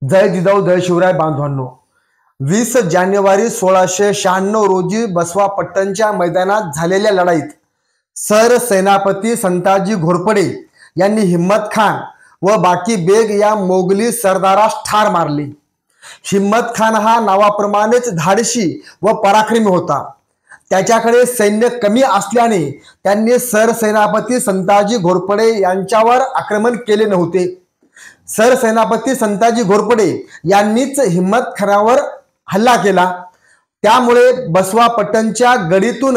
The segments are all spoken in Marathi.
जय जिजाऊ जय शिवराय बांधवांनो, 20 जानेवारी 1696 रोजी बसवा पट्टणच्या मैदानात झालेल्या लढाईत सरसेनापती संताजी घोरपडे यांनी हिम्मत खान व बाकी बेग या मोगली सरदारास ठार मारली। हिम्मत खान हा नावाप्रमाणेच धाडशी व पराक्रमी होता। त्याच्याकडे सैन्य कमी असल्याने त्यांनी सरसेनापती संताजी घोरपडे यांच्यावर आक्रमण केले नव्हते। सरसेनापती संताजी घोरपडे यांनीच हिम्मत खानावर हल्ला केला। त्यामुळे बसवा पट्टणच्या गडीतून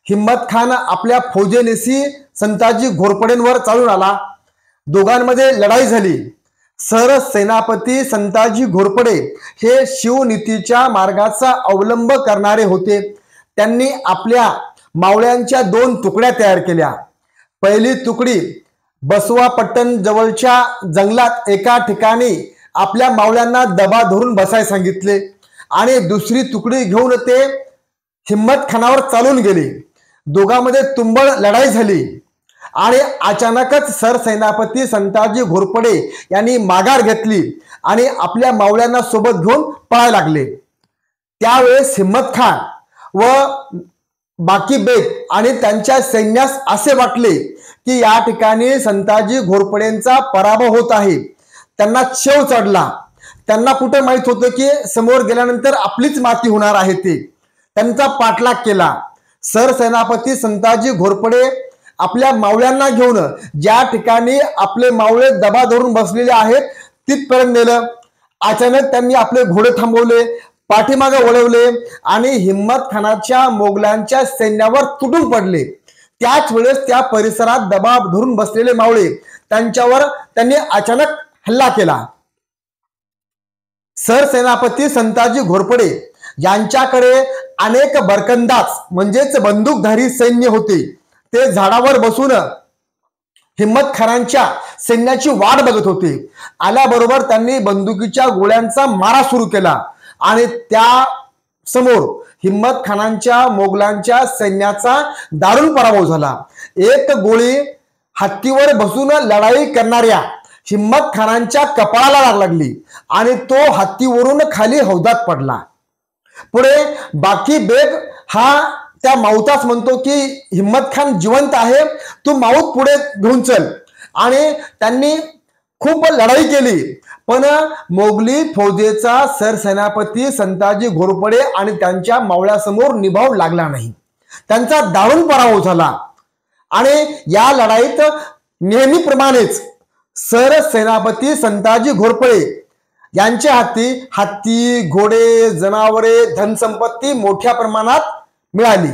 हिम्मत खान आपल्या फौजेनिशी संताजी घोरपडेंवर चालून आला। दोघांमध्ये लढाई झाली। सरसेनापती संताजी घोरपडे हे शिवनीतीच्या मार्गाचा अवलंब करणारे होते। त्यांनी आपल्या मावळ्यांच्या 2 तुकड्या तयार केल्या। पहिली तुकडी बसवा पट्टण जवळच्या जंगलात एका ठिकाणी आपल्या मावळ्यांना दबा धरून बसाय सांगितले आणि दुसरी तुकडी घेऊन ते हिम्मत खानावर चालून गेले। दोघांमध्ये तुंबळ लढाई झाली आणि अचानकच सरसेनापती संताजी घोरपडे यांनी माघार घेतली आणि आपल्या मावळ्यांना सोबत घेऊन पळायला लागले। त्यावेळेस हिम्मत खान व बाकी बेग आणि त्यांच्या सैन्यास असे वाटले की या ठिकाणी संताजी घोरपडेंचा पराभव होत आहे। त्यांना शेव चढला। त्यांना कुठे माहित होतं की समोर गेल्यानंतर आपलीच माती होणार आहे। त्यांचा पाठलाग केला। सरसेनापती संताजी घोरपडे आपल्या मावळ्यांना घेऊन ज्या ठिकाणी आपले मावळे दबा धरून बसलेले आहेत तिथपर्यंत नेलं। अचानक त्यांनी आपले घोडे थांबवले, पाठीमागे वळवले आणि हिम्मत खानाच्या मोगलांच्या सैन्यावर तुटून पडले। त्याच वेळेस त्या परिसरात दबाव धरून बसलेले मावळे त्यांच्यावर त्यांनी अचानक हल्ला केला। सरसेनापती संताजी घोरपडे यांच्याकडे अनेक बरकंदाज म्हणजेच बंदूकधारी सैन्य होते। ते झाडावर बसून हिम्मत खानांच्या सैन्याची वाट बघत होते। आल्याबरोबर त्यांनी बंदुकीच्या गोळ्यांचा मारा सुरू केला आणि त्या समोर हिम्मत खानांच्या मोगलांच्या सैन्याचा दारुण पराभव झाला। एक गोळी हत्तीवर बसून लढाई करणाऱ्या हिम्मत खानांच्या कपाळाला लागली आणि तो हत्तीवरून खाली हौदात पडला। पुढे बाकी बेग हा त्या माऊतास म्हणतो की हिम्मत खान जिवंत आहे, तू माऊत पुढे घेऊन चल। आणि त्यांनी खूप लढाई केली पण मोगली फौजेचा सरसेनापती संताजी घोरपडे आणि त्यांच्या मावळ्यासमोर निभाव लागला नाही। त्यांचा दारुण पराभव झाला आणि या लढाईत नेहमीप्रमाणेच सरसेनापती संताजी घोरपडे यांच्या हाती हत्ती, घोडे, जनावरे, धनसंपत्ती मोठ्या प्रमाणात मिळाली।